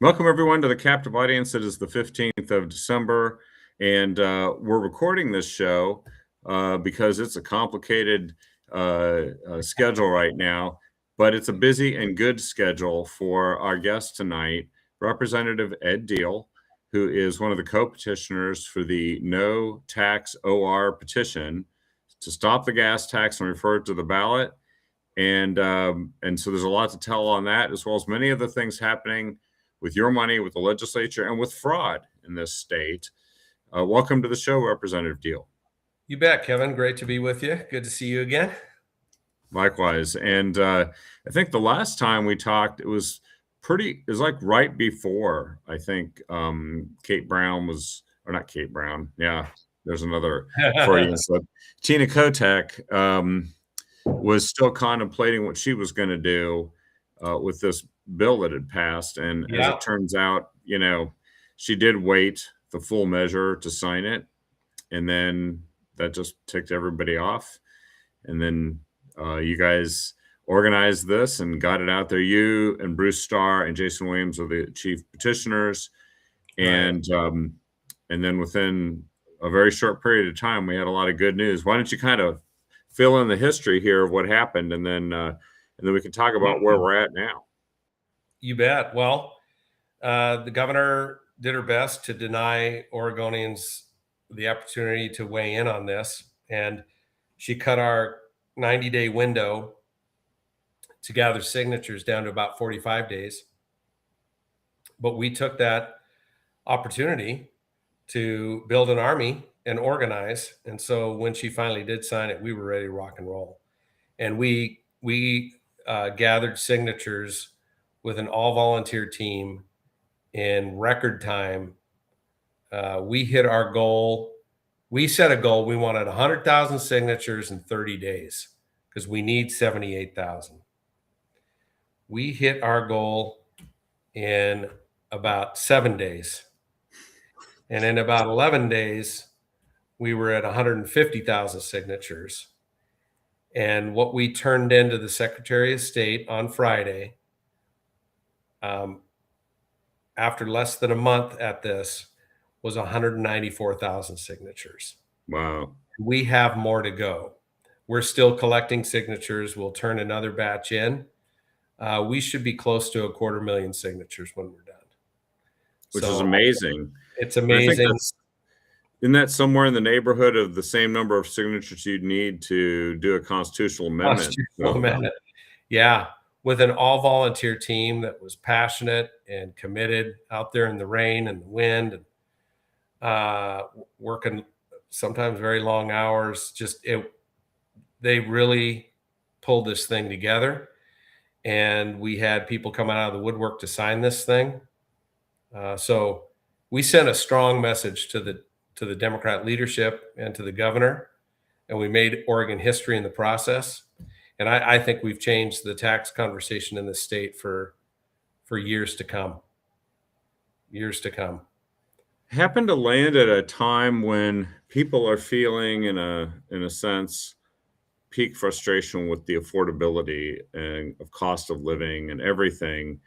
Welcome, everyone, to the captive audience. It is the 15th of December, and we're recording this show because it's a complicated schedule right now, but it's a busy and good schedule for our guest tonight, Representative Ed Deal, who is one of the co-petitioners for the No Tax OR petition to stop the gas tax and refer it to the ballot. And so there's a lot to tell on that, as well as many other things happening with your money, with the legislature, and with fraud in this state. Welcome to the show, Representative Deal. You bet, Kevin. Great to be with you. Good to see you again. Likewise. And I think the last time we talked, it was like right before, I think, Kate Brown was, or not Kate Brown. Yeah, there's another Freudian slip. Tina Kotek was still contemplating what she was going to do with this bill that had passed. And as it turns out, she did wait the full measure to sign it. And then that just ticked everybody off. And then you guys organized this and got it out there. You and Bruce Starr and Jason Williams are the chief petitioners. And then within a very short period of time, we had a lot of good news. Why don't you kind of fill in the history here of what happened, and then we can talk about where we're at now. You bet. Well, the governor did her best to deny Oregonians the opportunity to weigh in on this, and she cut our 90-day window to gather signatures down to about 45 days. But we took that opportunity to build an army and organize. And so when she finally did sign it, we were ready to rock and roll. And we gathered signatures with an all-volunteer team in record time. We hit our goal. We set a goal. We wanted 100,000 signatures in 30 days because we need 78,000. We hit our goal in about 7 days. And in about 11 days, we were at 150,000 signatures. And what we turned into the Secretary of State on Friday, after less than a month at this, was 194,000 signatures. Wow. We have more to go. We're still collecting signatures. We'll turn another batch in. We should be close to 250,000 signatures when we're done. Which is amazing. It's amazing. Isn't that somewhere in the neighborhood of the same number of signatures you'd need to do a constitutional amendment? Yeah. With an all-volunteer team that was passionate and committed out there in the rain and the wind, and working sometimes very long hours. They really pulled this thing together, and we had people coming out of the woodwork to sign this thing. So we sent a strong message to the Democrat leadership and to the governor, and we made Oregon history in the process. And I think we've changed the tax conversation in the state for years to come. Years to come. Happened to land at a time when people are feeling, in a sense, peak frustration with the affordability and of cost of living and everything,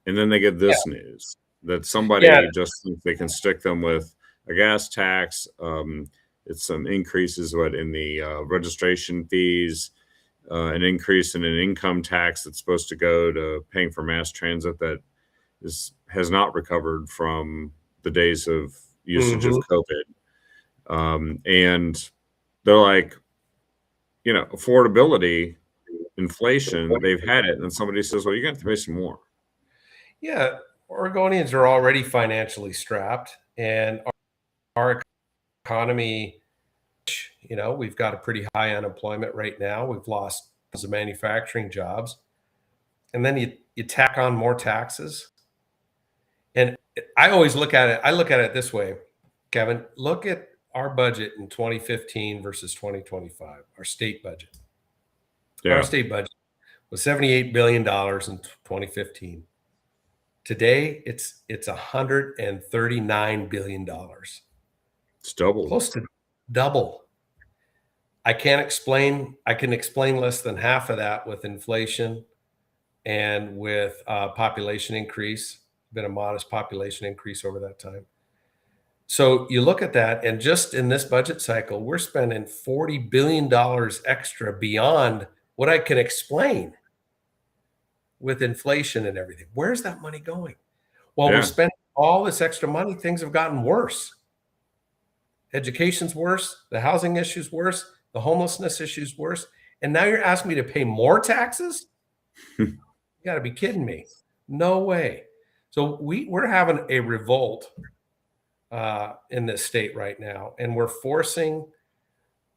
and then they get this news that somebody just thinks they can stick them with a gas tax. It's some increases in the registration fees, an increase in an income tax that's supposed to go to paying for mass transit that has not recovered from the days of usage of COVID. And they're like, affordability, inflation, they've had it. And then somebody says, well, you're going to have to pay some more. Yeah. Oregonians are already financially strapped, and our economy, we've got a pretty high unemployment right now. We've lost some manufacturing jobs. And then you tack on more taxes. And I always look at it this way, Kevin. Look at our budget in 2015 versus 2025, our state budget. Yeah. Our state budget was $78 billion in 2015. Today, it's $139 billion. It's double. Close to double. I can explain less than half of that with inflation and with population increase. been a modest population increase over that time. So you look at that, and just in this budget cycle, we're spending $40 billion extra beyond what I can explain with inflation and everything. Where's that money going? While we're Yeah. spending all this extra money, things have gotten worse. Education's worse, the housing issue's worse, the homelessness issue's worse. And now you're asking me to pay more taxes? You got to be kidding me. No way. So we're having a revolt in this state right now, and we're forcing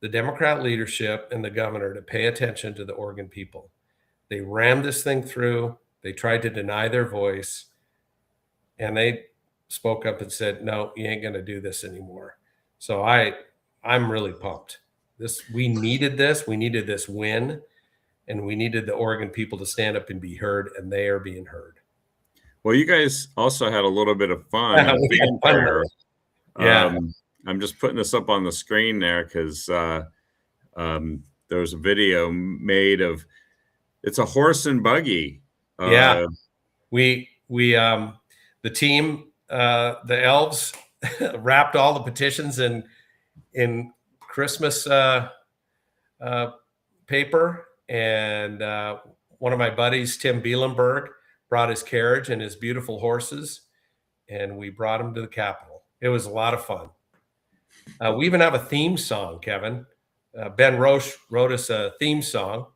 the Democrat leadership and the governor to pay attention to the Oregon people. They rammed this thing through. They tried to deny their voice, and they spoke up and said, "No, you ain't going to do this anymore." So I'm really pumped. We needed this. We needed this win, and we needed the Oregon people to stand up and be heard, and they are being heard. Well, you guys also had a little bit of fun at fanfare. Yeah. I'm just putting this up on the screen there because there was a video made of it's a horse and buggy. Yeah. The team, the elves wrapped all the petitions in Christmas paper, and one of my buddies, Tim Bielenberg, brought his carriage and his beautiful horses, and we brought them to the Capitol. It was a lot of fun. We even have a theme song, Kevin. Ben Roche wrote us a theme song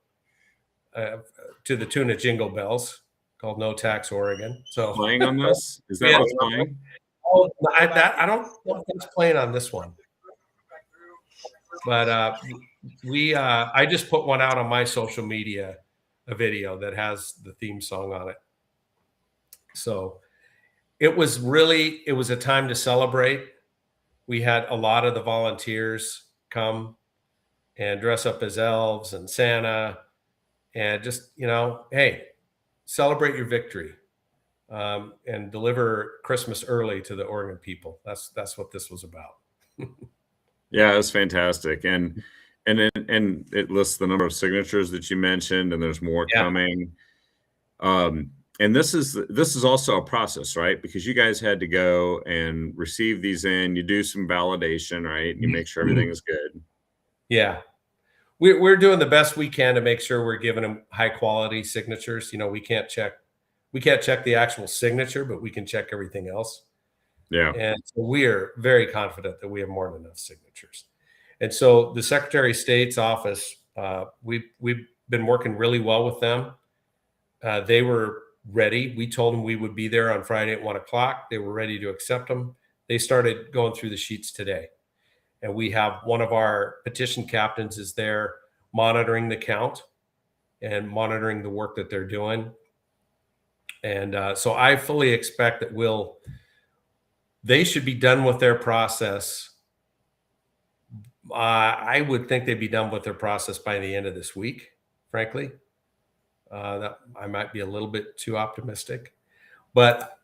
to the tune of Jingle Bells called No Tax Oregon. So playing on this? Is that what's playing? Oh, I don't know if it's playing on this one. But I just put one out on my social media, a video that has the theme song on it. So it was a time to celebrate. We had a lot of the volunteers come and dress up as elves and Santa, and just, hey, celebrate your victory, and deliver Christmas early to the Oregon people. That's what this was about. Yeah, it was fantastic. And it lists the number of signatures that you mentioned, and there's more coming. And this is also a process, right? Because you guys had to go and receive these in, you do some validation, right? You make sure everything is good. Yeah. We're doing the best we can to make sure we're giving them high quality signatures. We can't check the actual signature, but we can check everything else. Yeah. And so we are very confident that we have more than enough signatures. And so the Secretary of State's office, we've been working really well with them. They were ready. We told them we would be there on Friday at 1:00. They were ready to accept them. They started going through the sheets today. And we have one of our petition captains is there monitoring the count and monitoring the work that they're doing. And so I fully expect that they should be done with their process. I would think they'd be done with their process by the end of this week, frankly. That I might be a little bit too optimistic, but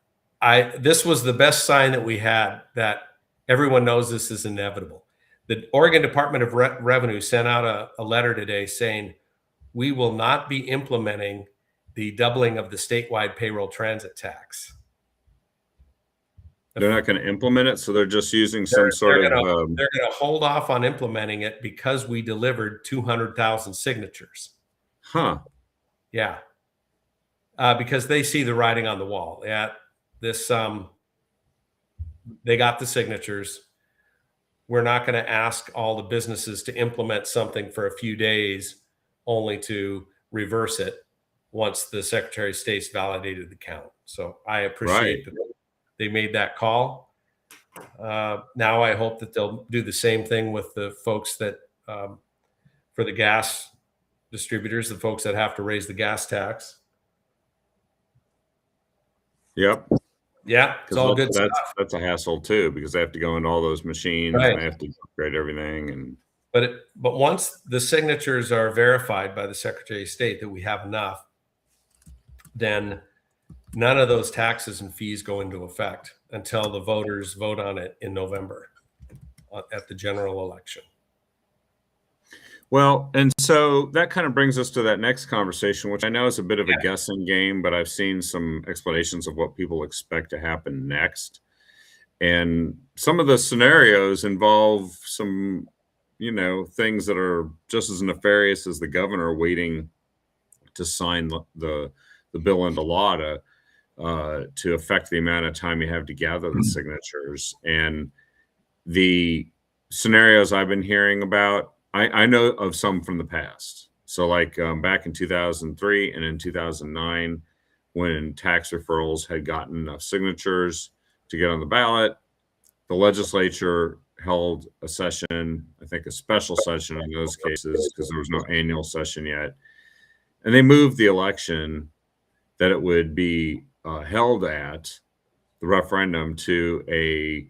this was the best sign that we had that everyone knows this is inevitable. The Oregon Department of Revenue sent out a letter today saying we will not be implementing the doubling of the statewide payroll transit tax. They're not going to implement it, so they're just using some sort of. They're going to hold off on implementing it because we delivered 200,000 signatures. Huh. Yeah. Because they see the writing on the wall. Yeah. They got the signatures. We're not going to ask all the businesses to implement something for a few days only to reverse it once the Secretary of State's validated the count. So I appreciate that they made that call. Now I hope that they'll do the same thing with the folks that, for the gas distributors, the folks that have to raise the gas tax. Yep. Yeah, it's all good stuff. That's a hassle too, because they have to go into all those machines and they have to upgrade everything. But once the signatures are verified by the Secretary of State that we have enough, then none of those taxes and fees go into effect until the voters vote on it in November at the general election. Well, and so that kind of brings us to that next conversation, which I know is a bit of a Yeah. guessing game, but I've seen some explanations of what people expect to happen next. And some of the scenarios involve some, things that are just as nefarious as the governor waiting to sign the bill into law to affect the amount of time you have to gather the signatures. And the scenarios I've been hearing about, I know of some from the past. So, like back in 2003 and in 2009, when tax referrals had gotten enough signatures to get on the ballot, the legislature held a session, I think a special session in those cases, because there was no annual session yet. And they moved the election that it would be held at the referendum to a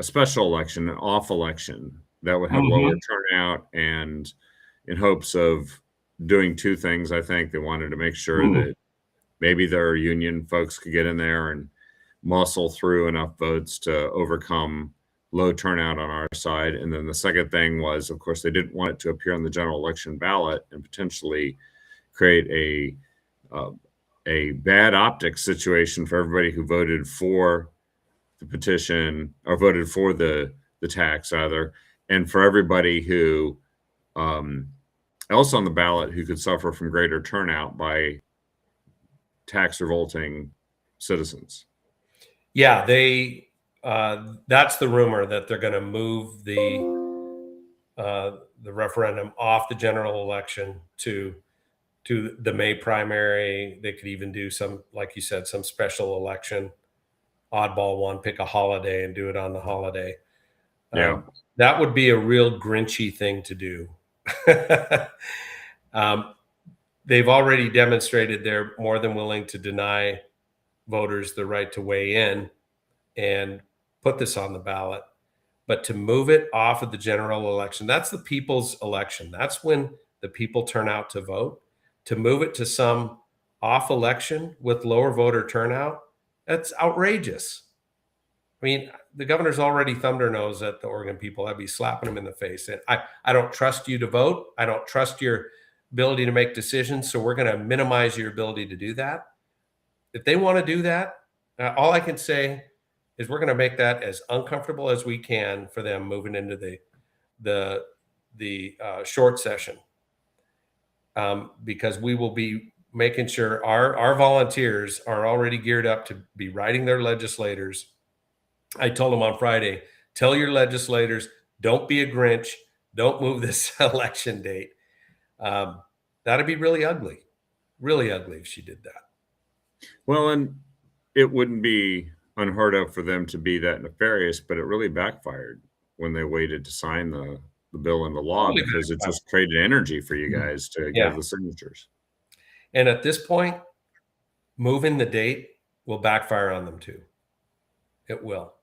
special election, an off election that would have lower Mhm. turnout, and in hopes of doing two things. I think they wanted to make sure Mm. that maybe their union folks could get in there and muscle through enough votes to overcome low turnout on our side. And then the second thing was, of course, they didn't want it to appear on the general election ballot and potentially create uh, a bad optics situation for everybody who voted for the petition or voted for the tax either, and for everybody who um, else on the ballot who could suffer from greater turnout by tax revolting citizens. Yeah, that's the rumor that they're going to move the referendum off the general election to the May primary. They could even do some, like you said, some special election, oddball one, pick a holiday and do it on the holiday. Yeah, That would be a real Grinchy thing to do. um, they've already demonstrated they're more than willing to deny voters the right to weigh in and put this on the ballot. But to move it off of the general election, that's the people's election. That's when the people turn out to vote. To move it to some off election with lower voter turnout, that's outrageous. I mean, the governor's already thumbed her nose at the Oregon people. I'd be slapping them in the face. And I don't trust you to vote. I don't trust your ability to make decisions. So we're going to minimize your ability to do that. If they want to do that, all I can say is we're going to make that as uncomfortable as we can for them moving into the short session, because we will be making sure our volunteers are already geared up to be writing their legislators. I told them on Friday, tell your legislators, don't be a Grinch, don't move this election date. Um, that'd be really ugly if she did that. well, and it wouldn't be unheard of for them to be that nefarious, but it really backfired when they waited to sign the bill into law Totally because it backfired. just created energy for you guys to Yeah. give the signatures. And at this point, moving the date will backfire on them too. It will.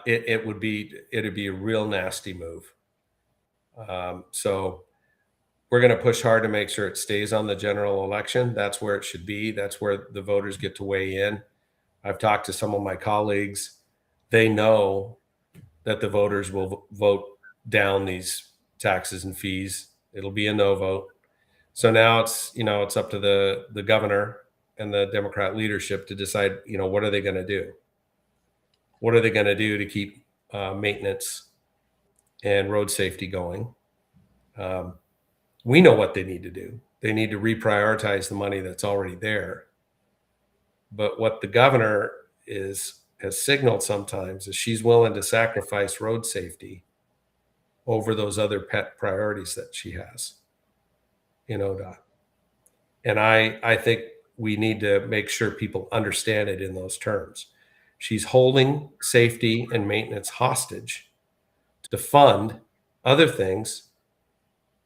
It'd be a real nasty move. So we're going to push hard to make sure it stays on the general election. That's where it should be. That's where the voters get to weigh in. I've talked to some of my colleagues. They know that the voters will vote down these taxes and fees. It'll be a no vote. So now it's up to the governor and the Democrat leadership to decide, what are they going to do? What are they going to do to keep maintenance and road safety going? Um, we know what they need to do. They need to reprioritize the money that's already there. But what the governor has signaled sometimes is she's willing to sacrifice road safety over those other pet priorities that she has in ODOT. And I think we need to make sure people understand it in those terms. She's holding safety and maintenance hostage to fund other things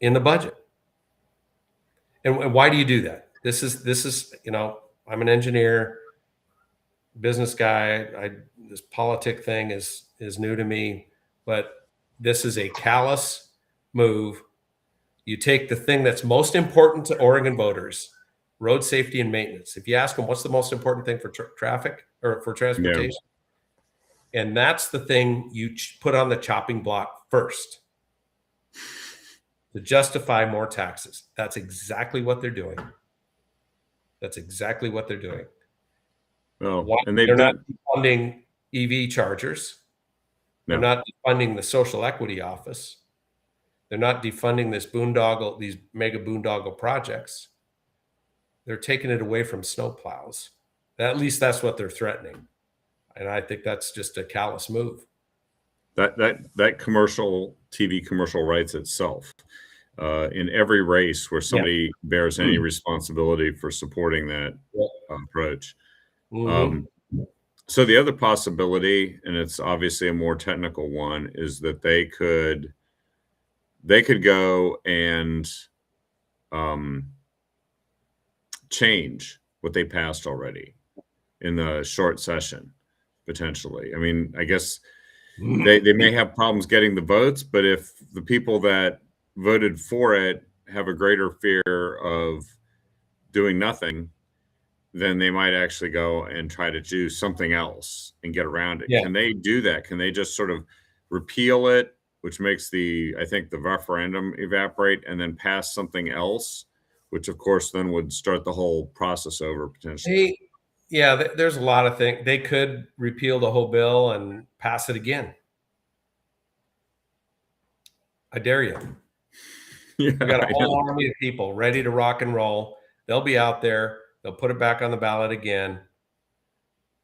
in the budget. And why do you do that? This is I'm an engineer, business guy. This politic thing is new to me, but this is a callous move. You take the thing that's most important to Oregon voters, road safety and maintenance. If you ask them what's the most important thing for traffic or for Yeah. transportation, and that's the thing you put on the chopping block first. to justify more taxes. That's exactly what they're doing. That's exactly what they're doing. Well, Why and they've they're not done funding EV chargers. They're no. not defunding the social equity office. They're not defunding these mega boondoggle projects. They're taking it away from snowplows. At least that's what they're threatening. And I think that's just a callous move. That commercial TV commercial writes itself. In every race where Yeah. somebody bears any responsibility for supporting that Yeah. approach. Mhm. So the other possibility, and it's obviously a more technical one, is that they could go and um, change what they passed already in the short session, potentially. I mean, I guess they may have problems getting the votes, but if the people that voted for it have a greater fear of doing nothing, then they might actually go and try to do something else and get around it. Yeah. Can they do that? Can they just sort of repeal it, which makes I think the referendum evaporate, and then pass something else, which of course then would start the whole process over potentially. There's a lot of things. They could repeal the whole bill and pass it again. I dare you. Yeah, We got a I whole know. army of people ready to rock and roll. They'll be out there. They'll put it back on the ballot again,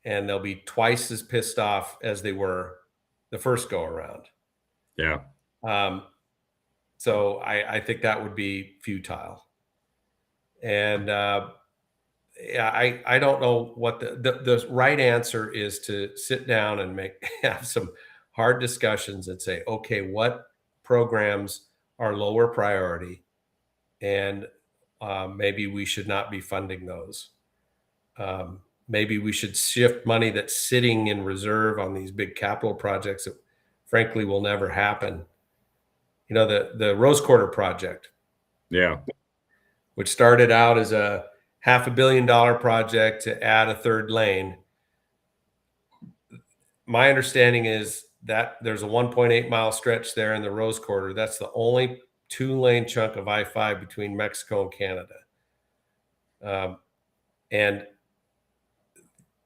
and they'll be twice as pissed off as they were the first go around. Yeah. Um, so I think that would be futile. And I don't know what the right answer is, to sit down and have some hard discussions and say, okay, what programs are lower priority, and maybe we should not be funding those. Maybe we should shift money that's sitting in reserve on these big capital projects that frankly will never happen. You know, the Rose Quarter project, Yeah. which started out as a $500 million project to add a third lane. My understanding is that there's a 1.8-mile stretch there in the Rose Quarter. That's the only 2-lane chunk of I-5 between Mexico and Canada. And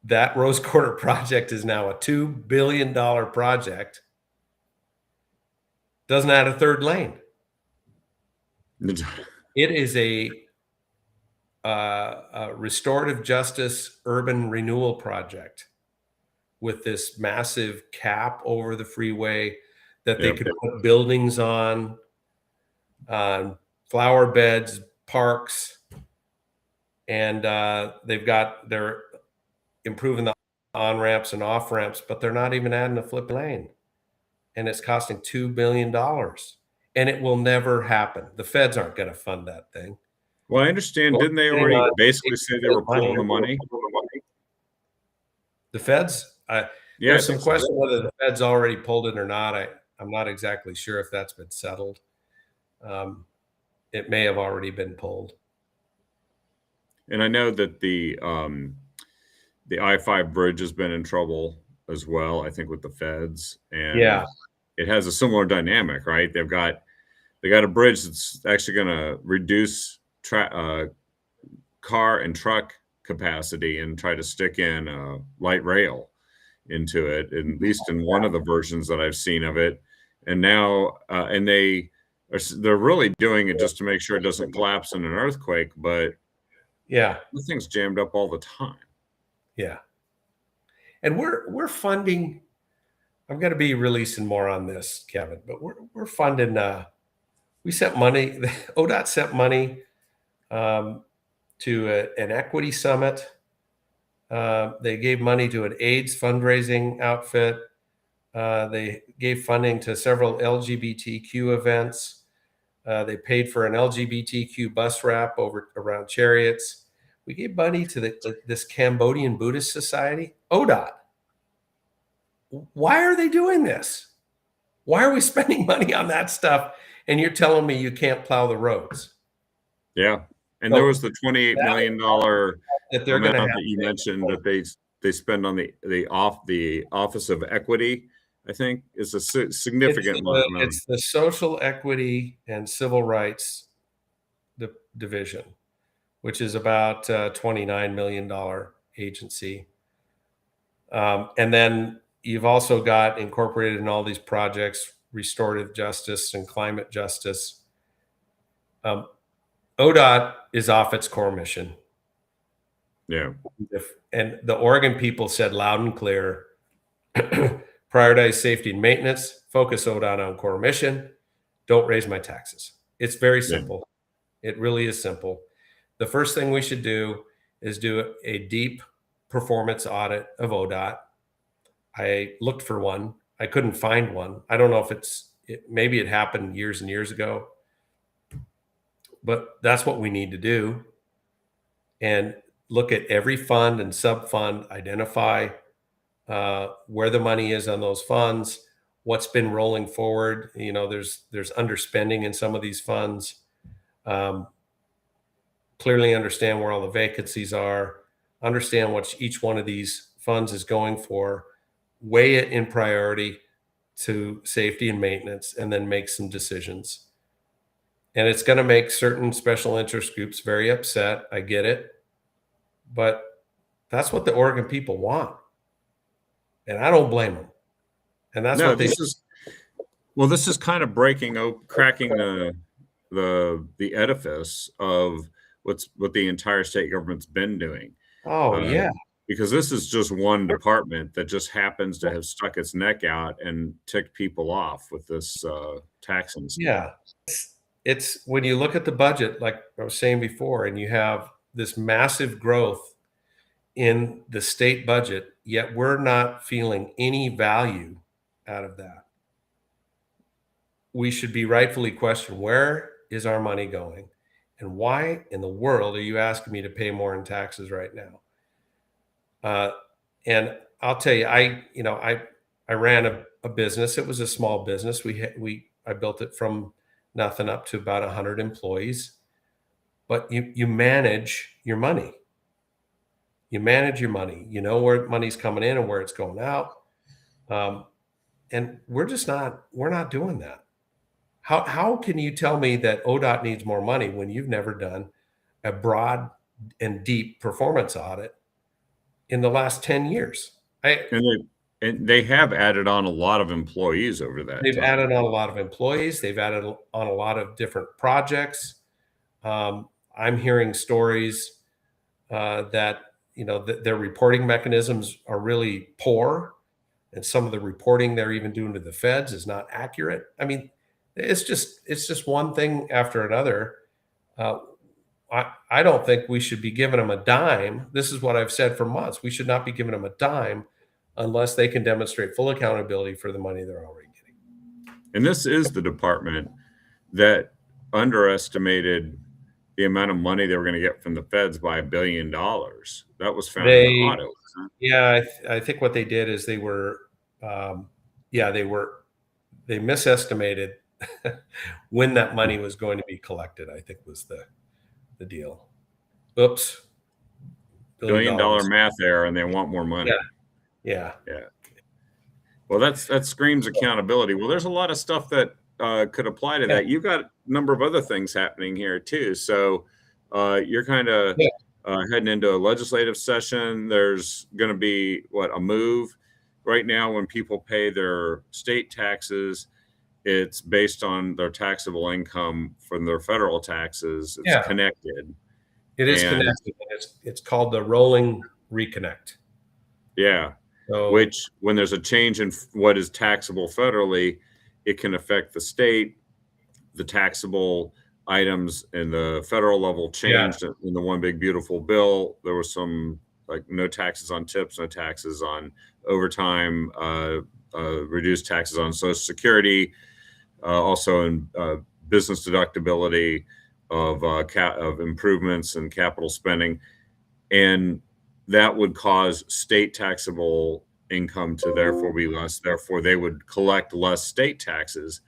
that Rose Quarter project is now a $2 billion project. Doesn't add a third lane. It is a restorative justice urban renewal project with this massive cap over the freeway that they Yep. could put buildings on, flower beds, parks, and they're improving the on ramps and off ramps, but they're not even adding a flip lane, and it's costing $2 billion, and it will never happen. The feds aren't going to fund that thing. Well, I understand. Didn't they already basically say they were pulling the money? The feds, Yeah, I there's some think so. question whether the feds already pulled it or not. I'm not exactly sure if that's been settled. It may have already been pulled. And I know that the I-5 bridge has been in trouble as well, I think, with the feds, and Yeah. it has a similar dynamic, right? They got a bridge that's actually going to reduce car and truck capacity and try to stick in light rail into it, at least in one of the versions that I've seen of it. And now, and they're really doing it just to make sure it doesn't collapse in an earthquake, but Yeah. this thing's jammed up all the time. Yeah. And we're funding. I'm going to be releasing more on this, Kevin, but we're funding. We sent money. ODOT sent money to an equity summit. They gave money to an AIDS fundraising outfit. They gave funding to several LGBTQ events. They paid for an LGBTQ bus wrap around Chariots. We gave money to this Cambodian Buddhist society. ODOT. Why are they doing this? Why are we spending money on that stuff? And you're telling me you can't plow the roads? Yeah. And So there was the $28 million that they're going amount to have that you mentioned that they spend on the Office of Equity I think is a significant amount. It's the social equity and civil rights division, which is about $29 million agency. And then you've also got incorporated in all these projects, restorative justice and climate justice. ODOT is off its core mission. Yeah. And the Oregon people said loud and clear, prioritize safety and maintenance, focus ODOT on core mission, don't raise my taxes. It's very simple. Yeah. It really is simple. The first thing we should do is do a deep performance audit of ODOT. I looked for one. I couldn't find one. I don't know if maybe it happened years and years ago, but that's what we need to do. And look at every fund and sub-fund, identify where the money is on those funds, what's been rolling forward. You know, there's underspending in some of these funds. Clearly understand where all the vacancies are, understand what each one of these funds is going for, weigh it in priority to safety and maintenance, and then make some decisions. And it's going to make certain special interest groups very upset. I get it. But that's what the Oregon people want. And I don't blame them. And that's what this is kind of cracking the edifice of what the entire state government's been doing. Oh, yeah. Because this is just one department that just happens to have stuck its neck out and ticked people off with this taxing scheme. Yeah. It's when you look at the budget, like I was saying before, and you have this massive growth in the state budget, yet we're not feeling any value out of that. We should be rightfully questioned, where is our money going? And why in the world are you asking me to pay more in taxes right now? And I'll tell you, I ran a business. It was a small business. I built it from nothing up to about 100 employees. But you manage your money. You manage your money. You know where money's coming in and where it's going out. And we're not doing that. How can you tell me that ODOT needs more money when you've never done a broad and deep performance audit in the last 10 years? And they have added on a lot of employees over that. They've added on a lot of employees. They've added on a lot of different projects. I'm hearing stories that their reporting mechanisms are really poor, and some of the reporting they're even doing to the feds is not accurate. I mean, it's just one thing after another. I don't think we should be giving them a dime. This is what I've said for months. We should not be giving them a dime unless they can demonstrate full accountability for the money they're already getting. And this is the department that underestimated the amount of money they were going to get from the feds by $1 billion. That was found in the audit. Yeah, I think what they did is they misestimated when that money was going to be collected, I think was the deal. Oops. $1 billion math error, and they want more money. Yeah. Well, that screams accountability. Well, there's a lot of stuff that could apply to that. You've got a number of other things happening here too. So you're kind of heading into a legislative session. There's going to be a move right now when people pay their state taxes. It's based on their taxable income from their federal taxes. It's connected. It is connected. It's called the rolling reconnect. Yeah. So, which, when there's a change in what is taxable federally, it can affect the state. The taxable items in the federal level changed in the one big beautiful bill. There was some no taxes on tips, no taxes on overtime, reduced taxes on Social Security, also in business deductibility of improvements and capital spending, and that would cause state taxable income to therefore be less. Therefore, they would collect less state taxes.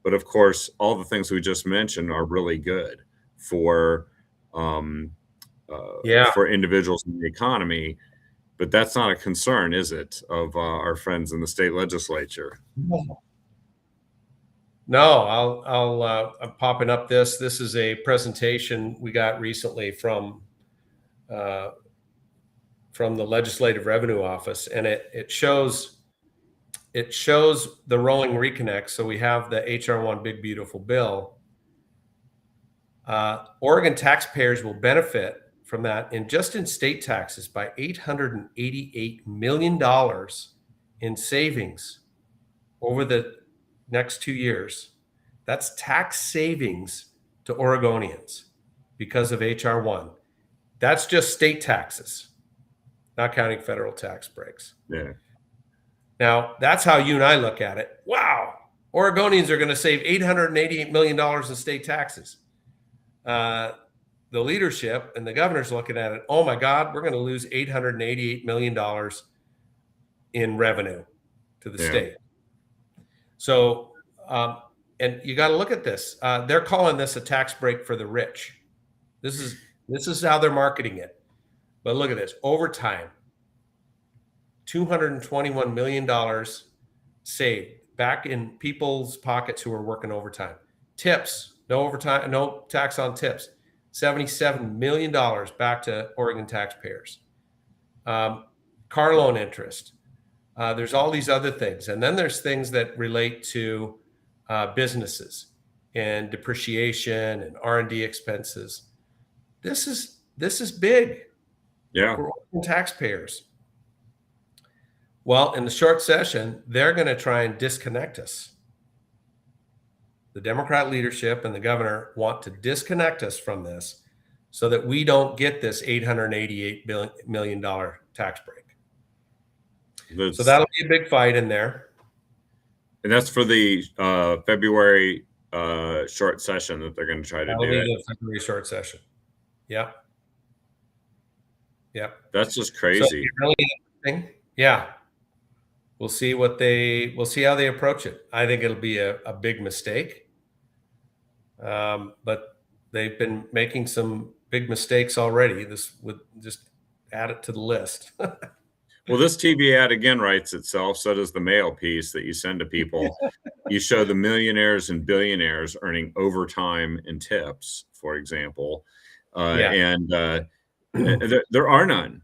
But of course, all the things we just mentioned are really good for individuals in the economy. But that's not a concern, is it, of our friends in the state legislature? No. No, I'm popping up this. This is a presentation we got recently uh, from the Legislative Revenue Office, and it shows the rolling reconnect. So we have the HR1 Big Beautiful Bill. Oregon taxpayers will benefit from that in state taxes by $888 million in savings over the next 2 years. That's tax savings to Oregonians because of HR1. That's just state taxes, not counting federal tax breaks. Yeah. Now, that's how you and I look at it. Wow, Oregonians are going to save $888 million in state taxes. The leadership and the governor's looking at it. Oh my God, we're going to lose $888 million in revenue to the state. So, and you got to look at this. They're calling this a tax break for the rich. This is how they're marketing it. But look at this: overtime, $221 million saved back in people's pockets who are working overtime. Tips, no overtime, no tax on tips. $77 million back to Oregon taxpayers. Car loan interest. There's all these other things. And then there's things that relate to businesses and depreciation and R&D expenses. This is big for Oregon taxpayers. Well, in the short session, they're going to try and disconnect us. The Democrat leadership and the governor want to disconnect us from this so that we don't get this $888 million tax break. So that'll be a big fight in there. And that's for the February short session that they're going to try to do. The February short session. Yeah. Yeah. That's just crazy. So really interesting. Yeah. We'll see how they approach it. I think it'll be a big mistake. But they've been making some big mistakes already. This would just add it to the list. Well, this TV ad again writes itself. So does the mail piece that you send to people. You show the millionaires and billionaires earning overtime and tips, for example. And there are none.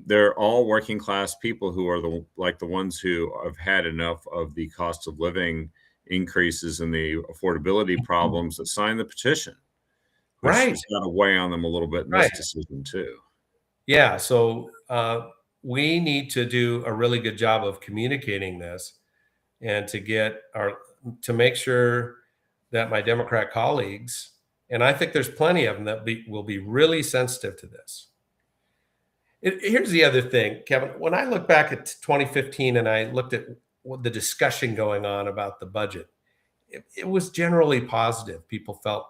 They're all working class people who are the ones who have had enough of the cost of living increases and the affordability problems that signed the petition. Which has got to weigh on them a little bit in this decision too. Yeah. So we need to do a really good job of communicating this and to make sure that my Democrat colleagues, and I think there's plenty of them that will be really sensitive to this. Here's the other thing, Kevin. When I look back at 2015 and I looked at the discussion going on about the budget, it was generally positive. People felt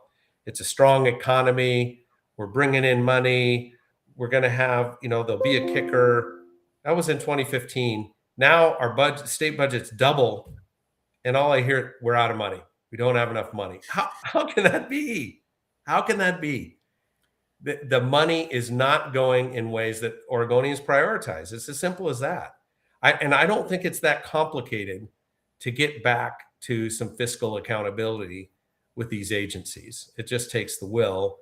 it's a strong economy. We're bringing in money. We're going to have, there'll be a kicker. That was in 2015. Now our state budget's double, and all I hear, we're out of money. We don't have enough money. How can that be? How can that be? The money is not going in ways that Oregonians prioritize. It's as simple as that. I don't think it's that complicated to get back to some fiscal accountability with these agencies. It just takes the will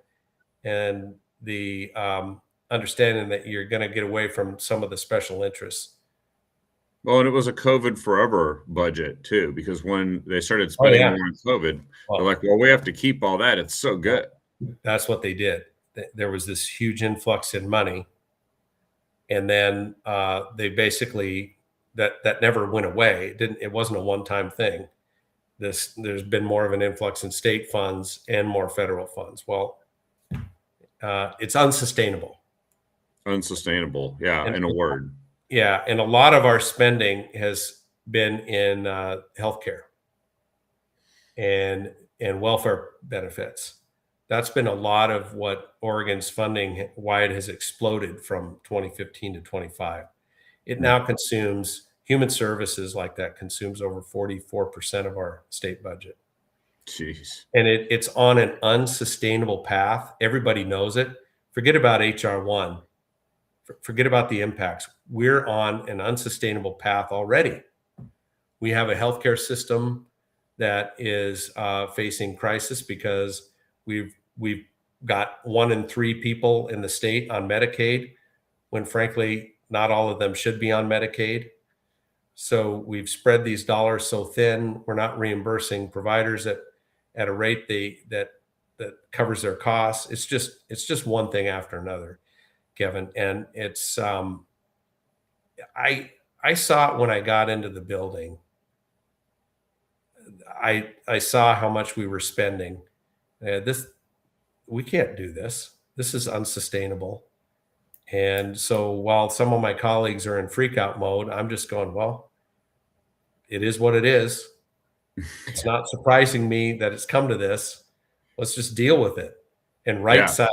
and the understanding that you're going to get away from some of the special interests. Well, and it was a COVID forever budget too, because when they started spending more on COVID, they're like, well, we have to keep all that. It's so good. That's what they did. There was this huge influx in money. And then they basically, that never went away. It wasn't a one-time thing. There's been more of an influx in state funds and more federal funds. Well, it's unsustainable. Unsustainable. Yeah. In a word. Yeah. And a lot of our spending has been in healthcare and welfare benefits. That's been a lot of what Oregon's funding, why it has exploded from 2015 to 25. It now consumes human services like that consumes over 44% of our state budget. Jeez. And it's on an unsustainable path. Everybody knows it. Forget about HR1. Forget about the impacts. We're on an unsustainable path already. We have a healthcare system that is facing crisis because we've got 1 in 3 people in the state on Medicaid, when frankly not all of them should be on Medicaid. So we've spread these dollars so thin, we're not reimbursing providers at a rate that covers their costs. It's just one thing after another, Kevin, and it's I saw it when I got into the building. I saw how much we were spending. This we can't do this. This is unsustainable. And so while some of my colleagues are in freak out mode, I'm just going, well, it is what it is. It's not surprising me that it's come to this. Let's just deal with it and Yeah.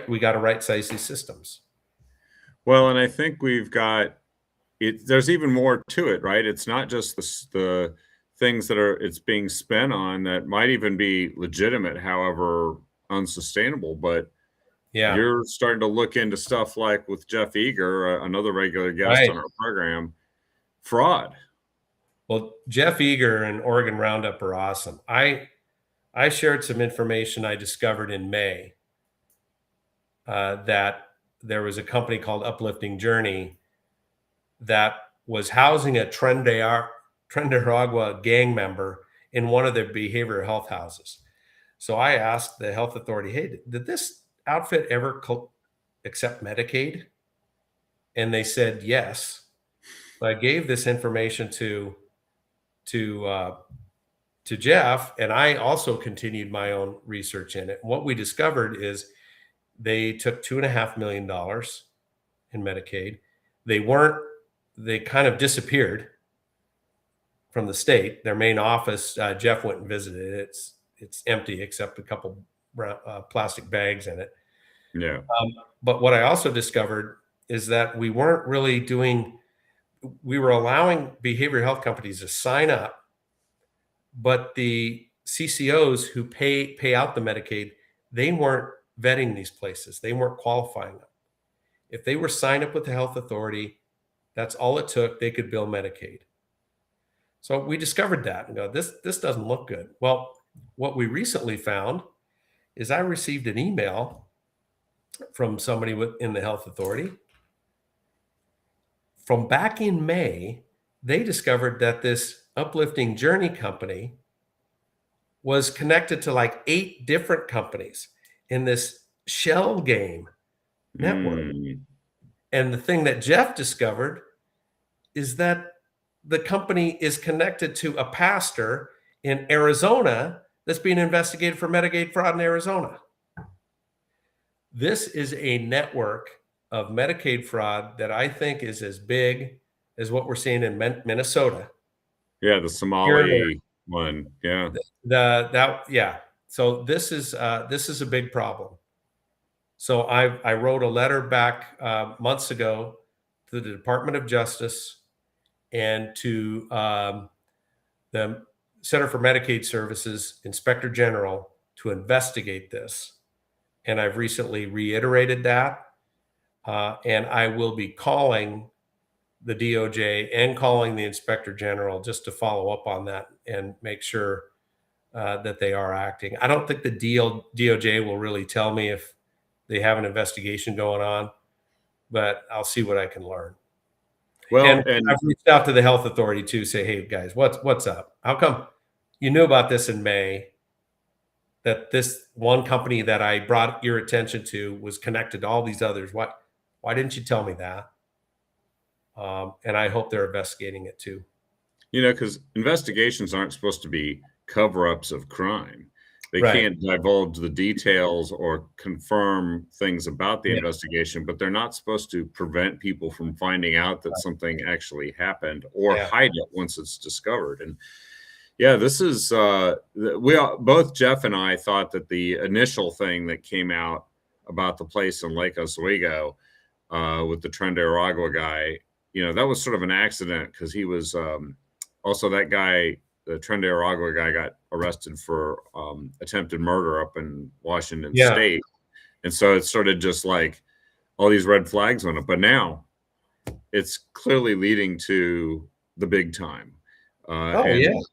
we got to right size these systems. Well, and I think we've got it there's even more to it, right? It's not just the things that are it's being spent on that might even be legitimate, however unsustainable, but Yeah, you're starting to look into stuff like with Jeff Eager, another regular guest right. on our program, fraud. Well, Jeff Eager and Oregon Roundup are awesome. I shared some information I discovered in May that there was a company called Uplifting Journey that was housing a Trendejaragua gang member in one of their behavioral health houses. So I asked the health authority, "Hey, did this outfit ever accept Medicaid?" And they said yes. So I gave this information to uh, to Jeff, and I also continued my own research in it. And what we discovered is they took $2.5 million in Medicaid. They weren't. They kind of disappeared from the state. Their main office, Jeff went and visited it. It's empty except a couple plastic bags in it. Yeah. But what I also discovered is that we weren't really doing. We were allowing behavioral health companies to sign up, but the CCOs who pay out the Medicaid, they weren't vetting these places. They weren't qualifying them. If they were signed up with the health authority, that's all it took. They could bill Medicaid. So we discovered that and go, this doesn't look good. Well, what we recently found is I received an email from somebody in the health authority from back in May. They discovered that this Uplifting Journey company was connected to like 8 different companies in this shell game network. Mm. And the thing that Jeff discovered is that the company is connected to a pastor in Arizona that's being investigated for Medicaid fraud in Arizona. This is a network of Medicaid fraud that I think is as big as what we're seeing in Minnesota. Yeah, the Here and Somali one. Yeah. yeah. So this is a big problem. So I wrote a letter back months ago to the Department of Justice and to the Center for Medicaid Services Inspector General to investigate this. And I've recently reiterated that. And I will be calling the DOJ and calling the Inspector General just to follow up on that and make sure that they are acting. I don't think the DOJ will really tell me if they have an investigation going on, but I'll see what I can learn. Well, And and I've reached out to the health authority too, say, hey guys, what's up? How come you knew about this in May? That this one company that I brought your attention to was connected to all these others. Why didn't you tell me that? And I hope they're investigating it too. because investigations aren't supposed to be cover-ups of crime. They Right. can't divulge the details or confirm things about the Yeah. investigation, but they're not supposed to prevent people from finding out that something actually happened or Yeah. hide it once it's discovered. And yeah, this is both Jeff and I thought that the initial thing that came out about the place in Lake Oswego with the Trendejaragua guy, that was sort of an accident because he was also that guy, the Trendejaragua guy, got arrested for attempted murder up in Washington Yeah. State, and so it started just like all these red flags went up. But now it's clearly leading to the big time. Uh, Oh yeah. and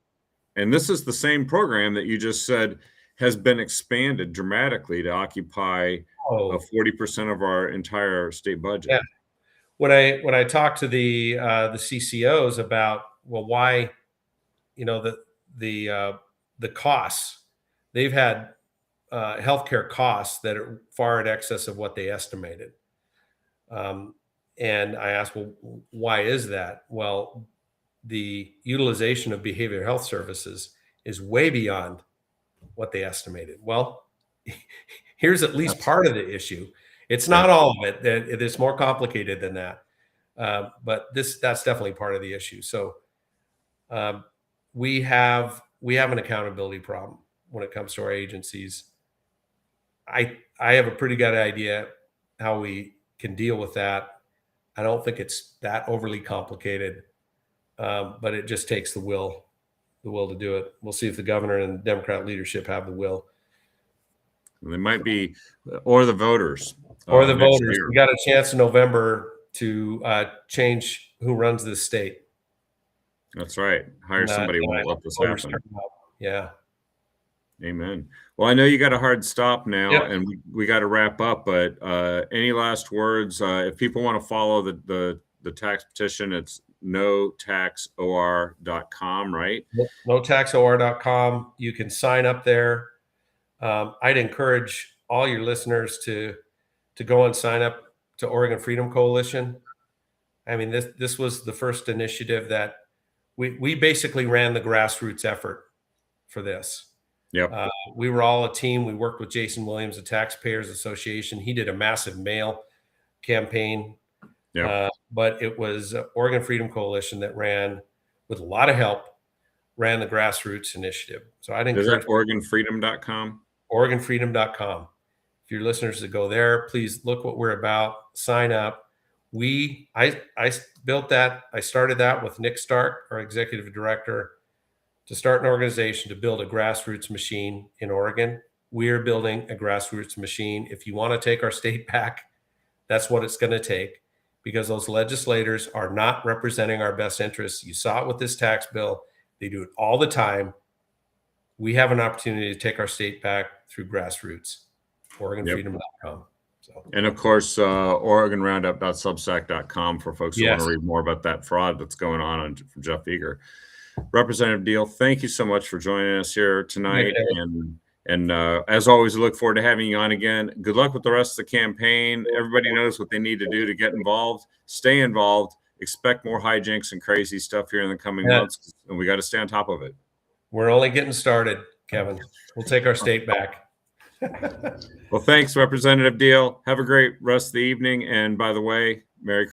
and this is the same program that you just said has been expanded dramatically to occupy Oh 40% of our entire state budget. yeah. When I talk to the CCOs about, well, why, you know, the uh, the costs, they've had healthcare costs that are far in excess of what they estimated. Um, and I asked, well, why is that? Well, the utilization of behavioral health services is way beyond what they estimated. Well, here's at least That's part of the issue. It's yeah. not all of it. It's more complicated than that. But that's definitely part of the issue. So um, we have an accountability problem when it comes to our agencies. I have a pretty good idea how we can deal with that. I don't think it's that overly complicated, but it just takes the will to do it. We'll see if the governor and the Democrat leadership have the will, They might be, or the voters or the next voters. year. We got a chance in November to change who runs this state. That's right. Hire And somebody who I won't hope let the this voters happen. turn out. Yeah. Amen. Well, I know you got a hard stop now, Yep. and we got to wrap up. But any last words? If people want to follow the tax petition, it's notaxor.com, right? NoTaxOR.com. You can sign up there. I'd encourage all your listeners to go and sign up to Oregon Freedom Coalition. I mean, this was the first initiative that we basically ran the grassroots effort for this. Yep. We were all a team. We worked with Jason Williams, the Taxpayers Association. He did a massive mail campaign, Yep. but it was Oregon Freedom Coalition that ran, with a lot of help, ran the grassroots initiative. So I'd Is encourage that OregonFreedom.com? OregonFreedom.com. If your listeners to go there, please look what we're about. Sign up. I built that. I started that with Nick Stark, our executive director, to start an organization to build a grassroots machine in Oregon. We are building a grassroots machine. If you want to take our state back, that's what it's going to take, because those legislators are not representing our best interests. You saw it with this tax bill. They do it all the time. We have an opportunity to take our state back through grassroots. Yep. OregonFreedom.com. So, And of course, OregonRoundup.substack.com for folks who want yes. to read more about that fraud that's going on from Jeff Eager. Representative Deal, thank you so much for joining us here tonight. And as always, we look forward to having you on again. Good luck with the rest of the campaign. Everybody knows what they need to do to get involved. Stay involved. Expect more hijinks and crazy stuff here in the coming months, and we got to stay on top of it. We're only getting started, Kevin. We'll take our state back. Well, thanks, Representative Deal. Have a great rest of the evening. And by the way, Merry